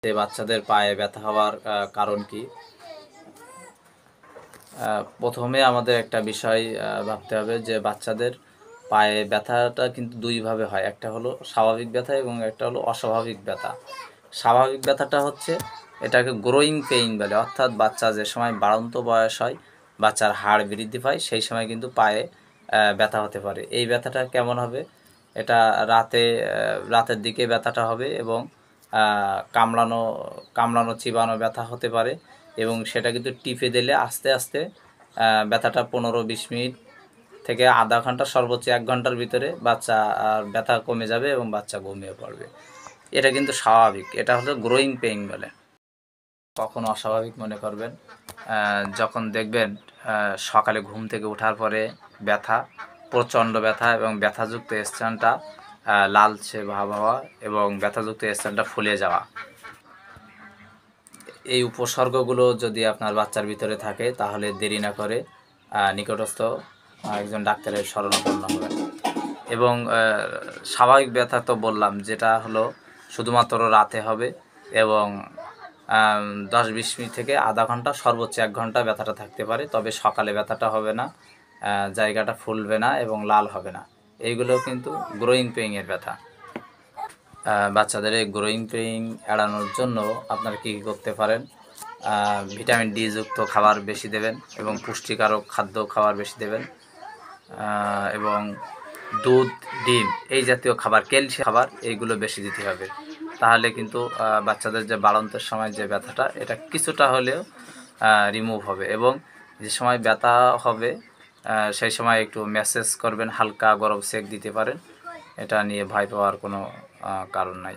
যে বাচ্চাদের পায়ে ব্যথা হওয়ার কারণ কি? প্রথমে আমাদের একটা বিষয় ভাবতে হবে যে বাচ্চাদের পায়ে ব্যথাটা কিন্তু দুইভাবে হয়। একটা হলো স্বাভাবিক ব্যথা এবং একটা হলো অস্বাভাবিক ব্যথা। স্বাভাবিক ব্যথাটা হচ্ছে এটাকে গ্রোয়িং পেইন বলে, অর্থাৎ বাচ্চা যে সময় বাড়ন্ত বয়স হয়, বাচ্চার হাড় বৃদ্ধি পায়, সেই সময় কিন্তু পায়ে ব্যথা হতে পারে। এই ব্যথাটা কেমন হবে? এটা রাতের দিকে ব্যথাটা হবে এবং কামড়ানো কামড়ানো চিবানো ব্যথা হতে পারে এবং সেটা কিন্তু টিপে দিলে আস্তে আস্তে ব্যথাটা 15-20 মিনিট থেকে আধা ঘন্টা, সর্বোচ্চ 1 ঘন্টার ভিতরে বাচ্চা ব্যথা কমে যাবে এবং বাচ্চা ঘুমিয়ে পড়বে। এটা কিন্তু স্বাভাবিক, এটা হলো গ্রোয়িং পেইন বলে। কখন অস্বাভাবিক মনে করবেন? যখন দেখবেন সকালে ঘুম থেকে ওঠার পরে ব্যথা, প্রচণ্ড ব্যথা এবং ব্যথাযুক্ত স্থানটা লালচে ভাব হওয়া এবং ব্যথাযুক্ত স্থানটা ফুলে যাওয়া। এই উপসর্গগুলো যদি আপনার বাচ্চার ভিতরে থাকে তাহলে দেরি না করে নিকটস্থ একজন ডাক্তারের শরণাপন্ন হবেন। এবং স্বাভাবিক ব্যথা তো বললাম, যেটা হলো শুধুমাত্র রাতে হবে এবং 10-20 মিনিট থেকে আধা ঘন্টা, সর্বোচ্চ 1 ঘন্টা ব্যথাটা থাকতে পারে। তবে সকালে ব্যথাটা হবে না, জায়গাটা ফুলবে না এবং লাল হবে না। এইগুলো কিন্তু গ্রোয়িং পেইনের ব্যথা। বাচ্চাদের এই গ্রোয়িং পেইন এড়ানোর জন্য আপনারা কী করতে পারেন? ভিটামিন ডি যুক্ত খাবার বেশি দেবেন এবং পুষ্টিকারক খাদ্য খাবার বেশি দেবেন এবং দুধ, ডিম এই জাতীয় খাবার, ক্যালসিয়াম খাবার এইগুলো বেশি দিতে হবে। তাহলে কিন্তু বাচ্চাদের যে বাড়ন্তের সময় যে ব্যথাটা, এটা কিছুটা হলেও রিমুভ হবে। এবং যে সময় ব্যথা হবে সেই সময় একটু ম্যাসেজ করবেন, হালকা গরম সেক দিতে পারেন। এটা নিয়ে ভয় পাওয়ার কোনো কারণ নাই।